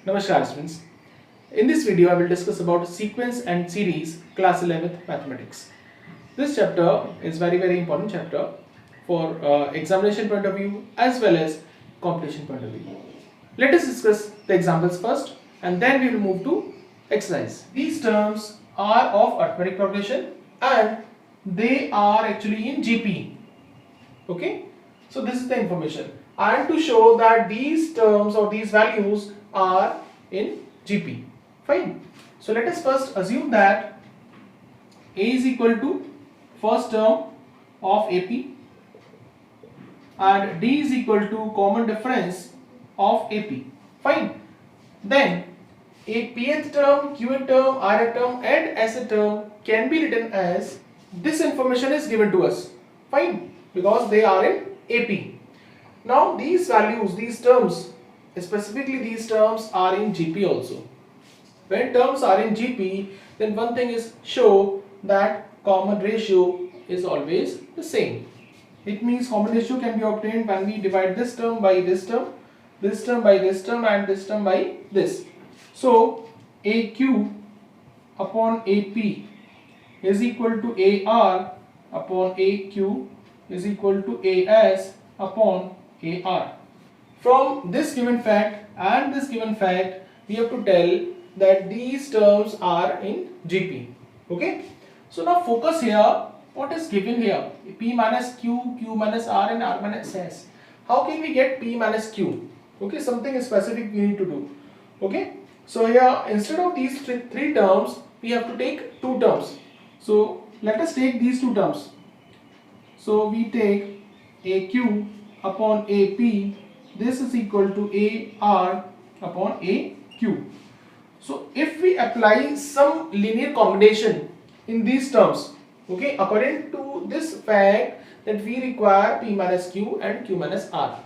Namaskar students. In this video I will discuss about sequence and series class 11th mathematics. This chapter is very important chapter for examination point of view as well as competition point of view. Let us discuss the examples first and then we will move to exercise. These terms are of arithmetic progression and they are actually in GP. Okay, so this is the information. And to show that these terms or these values are in GP. Fine. So let us first assume that A is equal to first term of AP and D is equal to common difference of AP. Fine. Then a pth term, qth term, rth term and th term can be written as this information is given to us. Fine. Because they are in AP. Now these values, these terms, specifically these terms are in GP also. When terms are in GP, then one thing is show that common ratio is always the same. It means common ratio can be obtained when we divide this term by this term by this term and this term by this. So AQ upon AP is equal to AR upon AQ is equal to AS upon AR. From this given fact and this given fact, we have to tell that these terms are in GP. Okay. So now focus here. What is given here? P minus Q, Q minus R and R minus S. How can we get P minus Q? Okay, something specific we need to do. Okay. So here instead of these three terms, we have to take two terms. So let us take these two terms. So we take AQ upon AP, this is equal to AR upon AQ. So if we apply some linear combination in these terms, okay, according to this fact that we require P minus Q and Q minus R.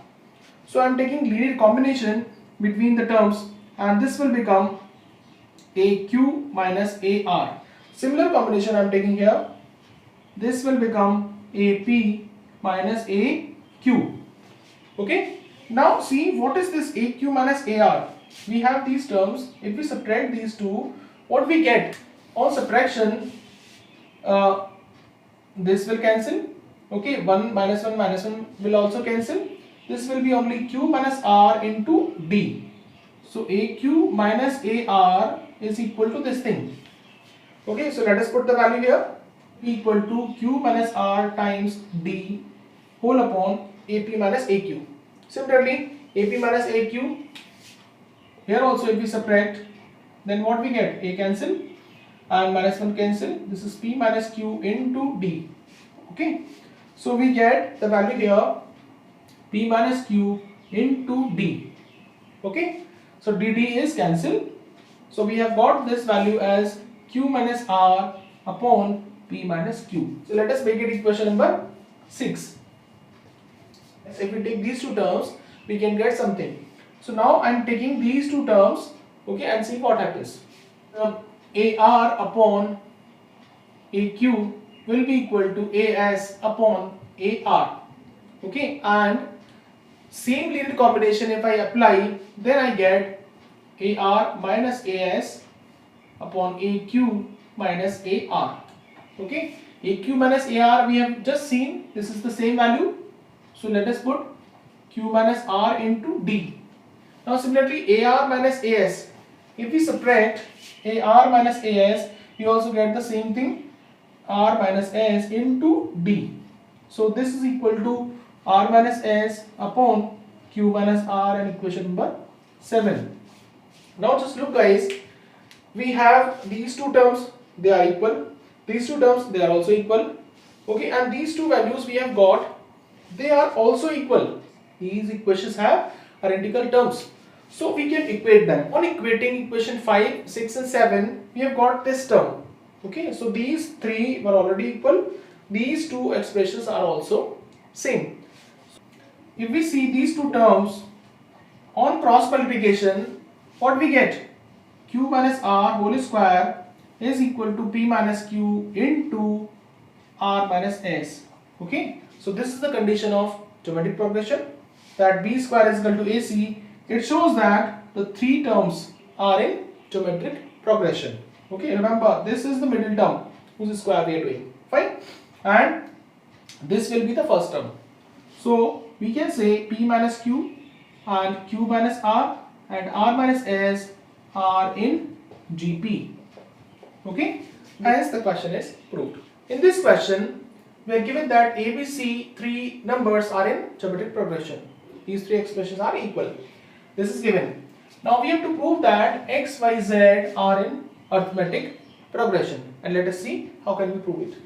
So I am taking linear combination between the terms and this will become AQ minus AR. Similar combination I am taking here. This will become AP minus AQ. Okay. Now see what is this AQ minus AR. We have these terms. If we subtract these two, what we get? On subtraction, this will cancel. Okay, 1 minus 1 will also cancel. This will be only Q minus R into D. So AQ minus AR is equal to this thing. Okay, so let us put the value here. Equal to Q minus R times D whole upon AP minus AQ. Similarly, AP minus AQ, here also if we subtract, then what we get? A cancel and minus 1 cancel. This is P minus Q into D. Okay, so we get the value here P minus Q into D. Okay, so DD is cancelled. So we have got this value as Q minus R upon P minus Q. So let us make it equation number 6. If we take these two terms, we can get something. So now I am taking these two terms, okay, and see what happens. AR upon AQ will be equal to AS upon AR. Okay, and same linear combination if I apply, then I get AR minus AS upon AQ minus AR. Okay, AQ minus AR we have just seen, this is the same value. So let us put Q minus R into D. Now similarly AR minus AS. If we subtract AR minus AS, we also get the same thing, R minus S into D. So this is equal to R minus S upon Q minus R and equation number 7. Now just look guys, we have these two terms, they are equal. These two terms, they are also equal. Okay, and these two values we have got, they are also equal. These equations have identical terms. So we can equate them. On equating equation 5, 6 and 7, we have got this term. Okay, so these three were already equal. These two expressions are also same. If we see these two terms on cross multiplication, what we get? Q minus R whole square is equal to P minus Q into R minus S. Okay, so this is the condition of geometric progression, that B square is equal to AC. It shows that the three terms are in geometric progression. Okay, remember this is the middle term whose square we are doing. Fine, and this will be the first term. So we can say P minus Q and Q minus R and R minus S are in GP. Okay, hence the question is proved. In this question, we are given that ABC three numbers are in geometric progression. These three expressions are equal. This is given. Now we have to prove that X, Y, Z are in arithmetic progression, and let us see how can we prove it.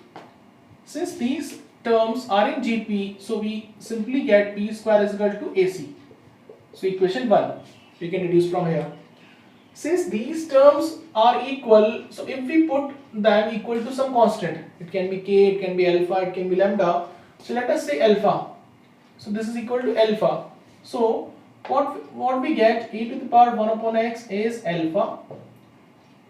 Since these terms are in GP, so we simply get B square is equal to AC. So equation 1 we can reduce from here. Since these terms are equal, so if we put them equal to some constant, it can be K, it can be alpha, it can be lambda. So let us say alpha. So this is equal to alpha. So what we get, e to the power 1 upon x is alpha,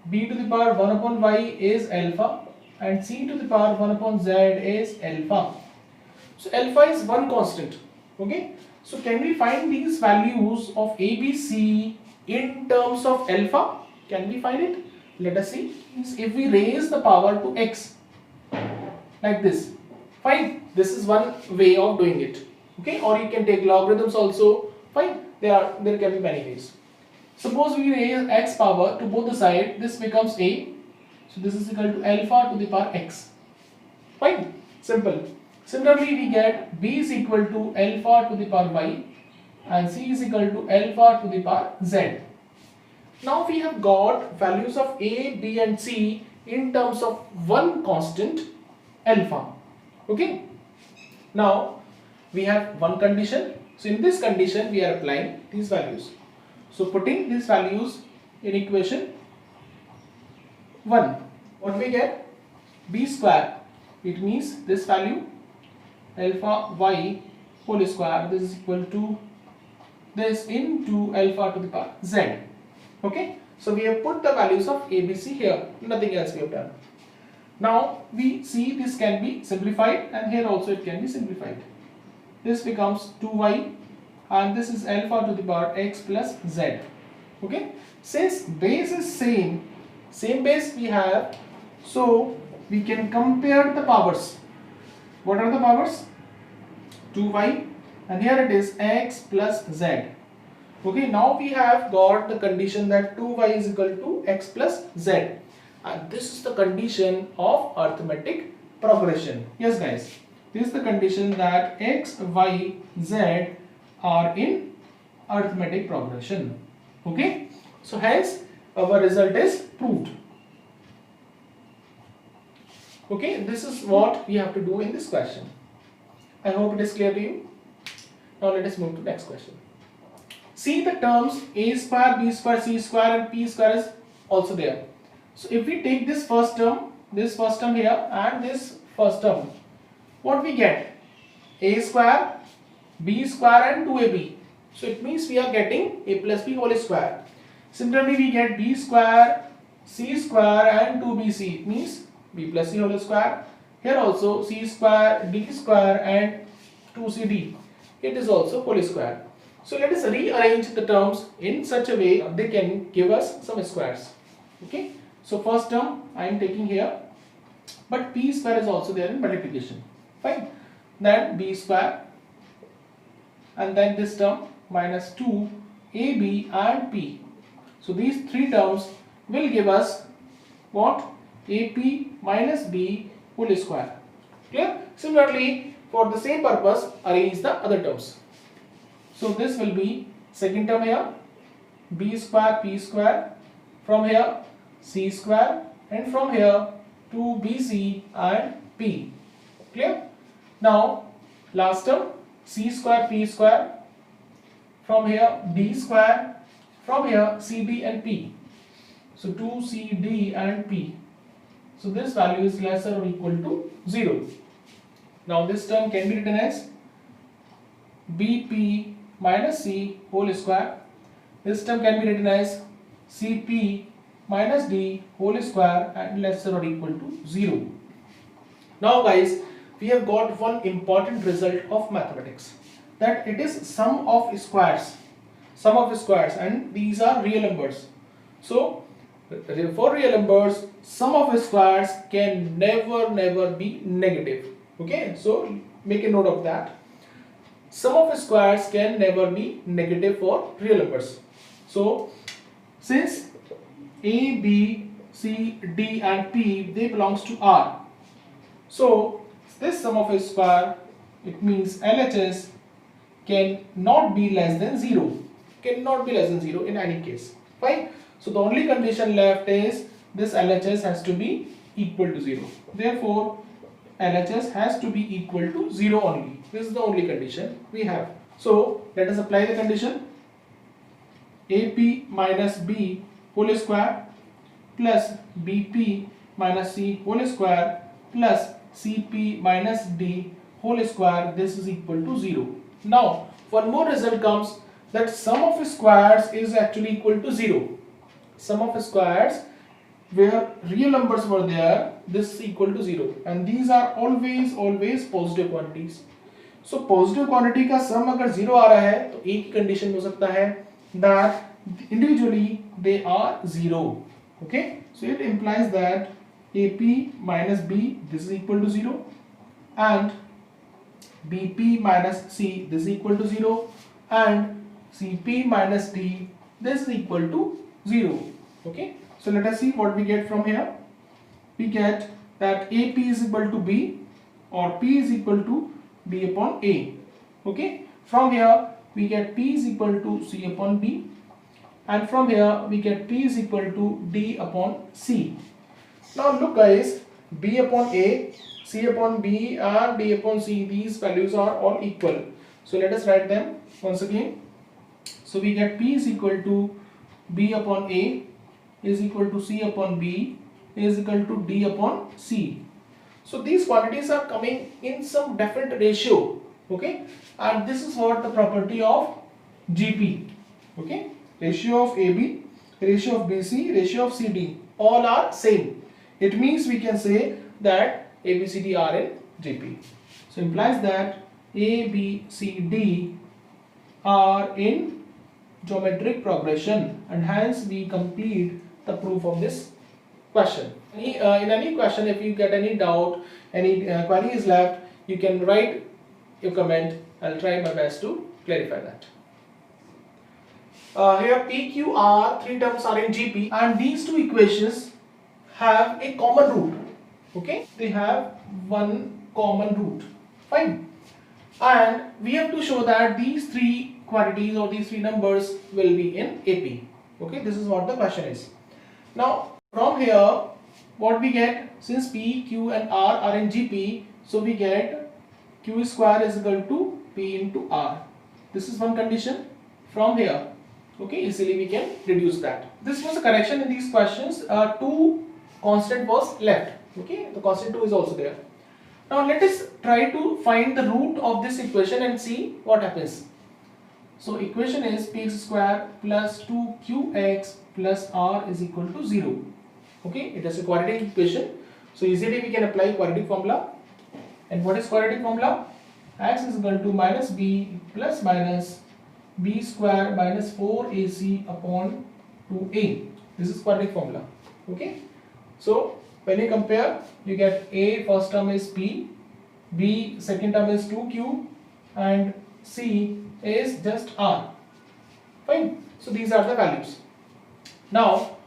b to the power 1 upon y is alpha, and c to the power 1 upon z is alpha. So alpha is one constant. Okay. So can we find these values of ABC in terms of alpha? Can we find it? Let us see. If we raise the power to x like this, fine. This is one way of doing it. Okay. Or you can take logarithms also. Fine. There can be many ways. Suppose we raise x power to both the sides. This becomes a. So this is equal to alpha to the power x. Fine. Simple. Similarly, we get b is equal to alpha to the power y and c is equal to alpha to the power z. Now we have got values of a, b and c in terms of one constant alpha. Okay. Now we have one condition. So in this condition we are applying these values. So putting these values in equation 1, what we get? B square. It means this value alpha y whole square, this is equal to this into alpha to the power z. Okay, so we have put the values of ABC here, nothing else we have done. Now we see this can be simplified, and here also it can be simplified. This becomes 2y and this is alpha to the power x plus z. Okay, since base is same base we have, so we can compare the powers. What are the powers? 2y, and here it is x plus z. Okay, now we have got the condition that 2y is equal to x plus z, and this is the condition of arithmetic progression. Yes guys, this is the condition that x, y, z are in arithmetic progression. Okay, so hence our result is proved. Okay, this is what we have to do in this question. I hope it is clear to you. Now let us move to the next question. See the terms a square, b square, c square and p square is also there. So if we take this first term here and this first term, what we get? A square, b square and 2ab. So it means we are getting a plus b whole square. Similarly we get b square, c square and 2bc. It means b plus c whole square. Here also c square, d square and 2cd. It is also whole square. So let us rearrange the terms in such a way they can give us some squares. Okay. So first term I am taking here, but p square is also there in multiplication. Fine. Then b square and then this term minus 2 ab and p. So these three terms will give us what? ap minus b whole square. Clear? Similarly, for the same purpose, arrange the other terms. So this will be second term here, b square, p square, from here c square, and from here 2bc and p. Clear? Now last term c square, p square, from here d square, from here cd and p. So 2cd and p. So this value is lesser or equal to 0. Now this term can be written as bp minus c whole square. This term can be written as cp minus d whole square and lesser or equal to 0. Now guys, we have got one important result of mathematics, that it is sum of squares. sum of squares, and these are real numbers. So for real numbers, sum of squares can never be negative. Okay, so make a note of that. Sum of squares can never be negative for real numbers. So since A, B, C, D and P, they belongs to R. So this sum of a square, it means LHS cannot be less than 0. Cannot be less than 0 in any case. Fine. So the only condition left is this LHS has to be equal to 0. Therefore, LHS has to be equal to 0 only. This is the only condition we have. So let us apply the condition. AP minus B whole square plus BP minus C whole square plus CP minus D whole square, this is equal to 0. Now one more result comes that sum of squares is actually equal to 0. Sum of squares where real numbers were there, this is equal to 0, and these are always positive quantities. So positive quantity का sum अगर 0 आ रहा है तो एक ही condition हो सकता है that individually they are 0. Okay, so it implies that AP minus B, this is equal to 0, and BP minus C, this is equal to 0, and CP minus D, this is equal to 0. Okay, so let us see what we get from here. We get that AP is equal to B or P is equal to B upon A. Okay, from here we get P is equal to C upon B, and from here we get P is equal to D upon C. Now look guys, B upon A, C upon B and D upon C, these values are all equal. So let us write them once again. So we get P is equal to B upon A is equal to C upon B is equal to D upon C. So these quantities are coming in some different ratio. Okay, and this is what the property of GP. Okay, ratio of AB, ratio of BC, ratio of CD, all are same. It means we can say that ABCD are in GP. So implies that ABCD are in geometric progression, and hence we complete the proof of this question. In any question, if you get any doubt, any query is left, you can write your comment. I'll try my best to clarify that. Here P, Q, R, three terms are in GP, and these two equations have a common root. Okay, they have one common root. Fine, and we have to show that these three quantities or these three numbers will be in AP. Okay, this is what the question is. Now from here what we get, since P, Q and R are in GP, so we get Q square is equal to P into R. This is one condition from here. Okay, easily we can reduce that. This was a correction in these questions. 2 constant was left. Okay, the constant 2 is also there. Now let us try to find the root of this equation and see what happens. So equation is Px square plus 2qx plus R is equal to 0. Okay, it is a quadratic equation. So easily we can apply quadratic formula. And what is quadratic formula? X is equal to minus b plus minus b square minus 4ac upon 2a. This is quadratic formula. Okay, so when you compare, you get a first term is p, b second term is 2q, and c is just r. Fine, so these are the values. Now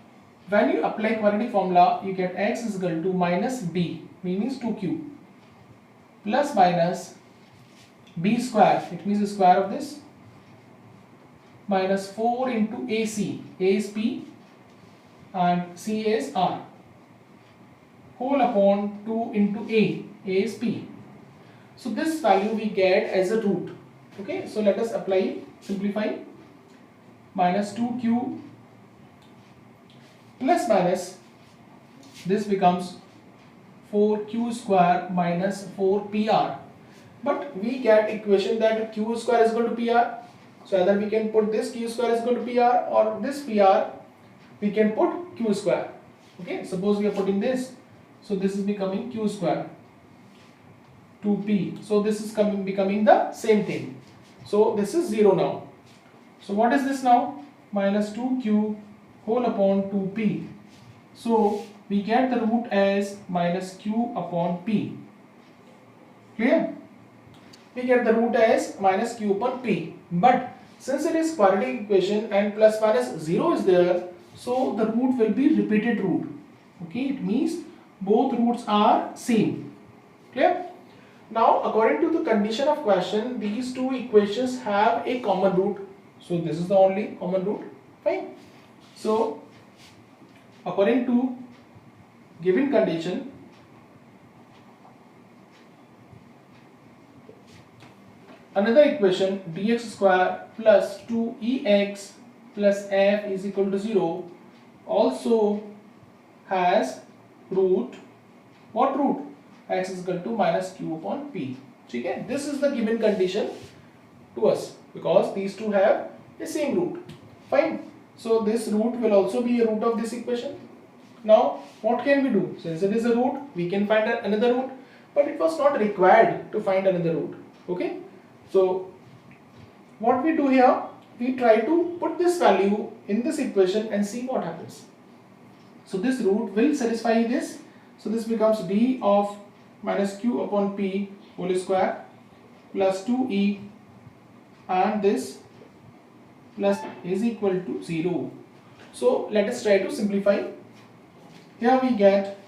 when you apply quadratic formula, you get x is equal to minus b, means 2q, plus minus b square, it means the square of this, minus 4 into ac, a is p and c is r, whole upon 2 into a is p. So this value we get as a root. Okay, so let us apply, simplify, minus 2q plus minus, this becomes 4q square minus 4pr, but we get equation that q square is equal to pr, so either we can put this q square is equal to pr or this pr we can put q square. Okay, suppose we are putting this, so this is becoming q square 2p, so this is becoming the same thing, so this is 0 now. So what is this now? Minus 2q whole upon 2p. So we get the root as minus q upon p. Clear? We get the root as minus q upon p. But since it is quadratic equation and plus minus 0 is there, so the root will be repeated root. Okay, it means both roots are same. Clear? Now according to the condition of question, these two equations have a common root. So this is the only common root. Fine. So according to given condition, another equation dx square plus 2ex plus f is equal to 0 also has root. What root? X is equal to minus q upon p. Okay, this is the given condition to us because these two have the same root. Fine. So this root will also be a root of this equation. Now what can we do? Since it is a root, we can find another root, but it was not required to find another root. Okay. So what we do here, we try to put this value in this equation and see what happens. So this root will satisfy this. So this becomes d of minus q upon p whole square plus 2e and this plus is equal to 0. So let us try to simplify. Here we get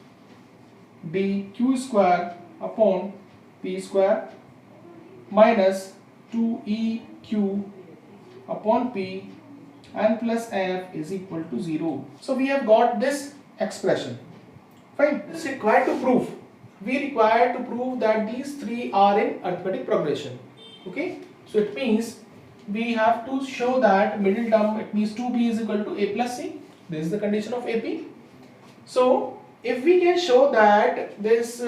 dq square upon p square minus 2eq upon p and plus f is equal to 0. So we have got this expression. Fine. This is required to prove. We require to prove that these three are in arithmetic progression. Okay. So it means we have to show that middle term, it means 2b is equal to a plus c. This is the condition of AP. So if we can show that this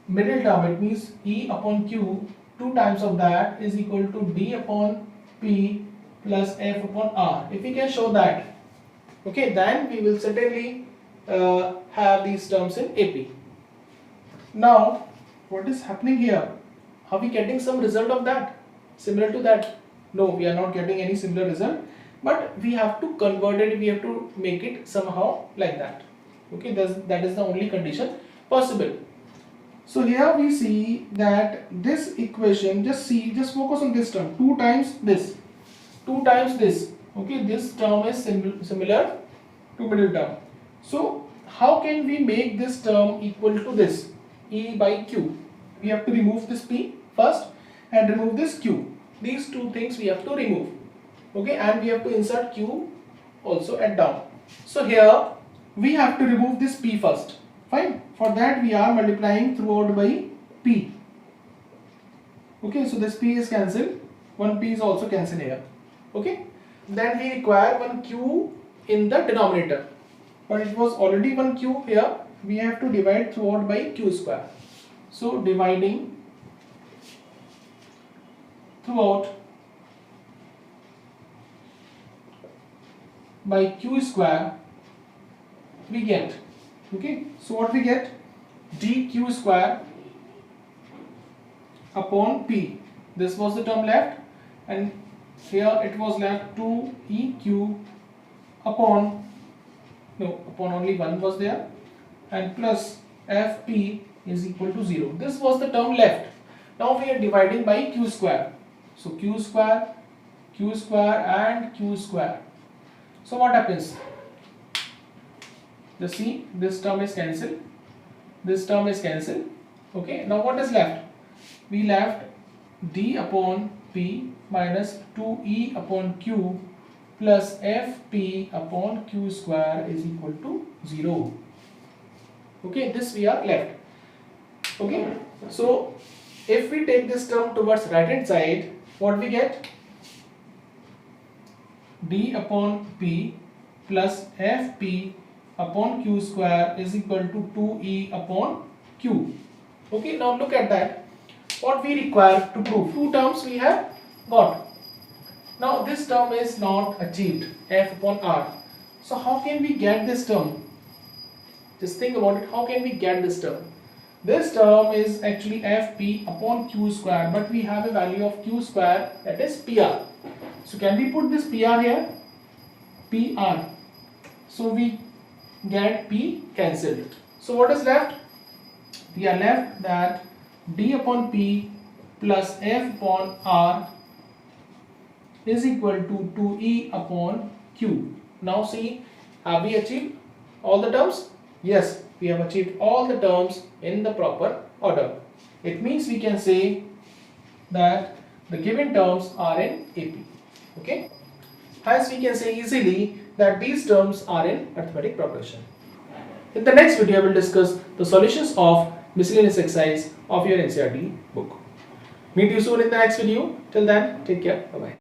middle term, it means e upon q, 2 times of that is equal to d upon p plus f upon r. If we can show that, okay, then we will certainly have these terms in AP. Now what is happening here? Are we getting some result of that similar to that? No, we are not getting any similar result, but we have to convert it, we have to make it somehow like that. Okay, that is the only condition possible. So here we see that this equation, just focus on this term, 2 times this, 2 times this. Okay, this term is similar to middle term. So how can we make this term equal to this e by q? We have to remove this p first and remove this q. These two things we have to remove. Okay, and we have to insert q also at down. So here we have to remove this p first. Fine. For that we are multiplying throughout by p. Okay, so this p is cancelled. One p is also cancelled here. Okay. Then we require one q in the denominator. But it was already one q here. We have to divide throughout by q square. So dividing throughout by q square, we get, okay, so what we get, dq square upon p. This was the term left, and here it was left 2eq upon, no, upon only 1 was there, and plus fp is equal to 0. This was the term left. Now we are dividing by q square. So q square and q square. So what happens? Just see, this term is cancelled. This term is cancelled. Okay, now what is left? We left d upon p minus 2e upon q plus fp upon q square is equal to 0. Okay, this we are left. Okay, so if we take this term towards right hand side, what we get? D upon p plus fp upon q square is equal to 2e upon q. Okay, now look at that. What we require to prove? Two terms we have got. Now this term is not achieved, f upon r. So how can we get this term? Just think about it. How can we get this term? This term is actually fp upon q square, but we have a value of q square, that is pr. So can we put this PR here? PR. So we get P cancelled. So what is left? We are left that D upon P plus F upon R is equal to 2E upon Q. Now see, have we achieved all the terms? Yes, we have achieved all the terms in the proper order. It means we can say that the given terms are in AP. Okay. Hence we can say easily that these terms are in arithmetic progression. In the next video, I will discuss the solutions of miscellaneous exercise of your NCERT book. Meet you soon in the next video. Till then, take care. Bye bye.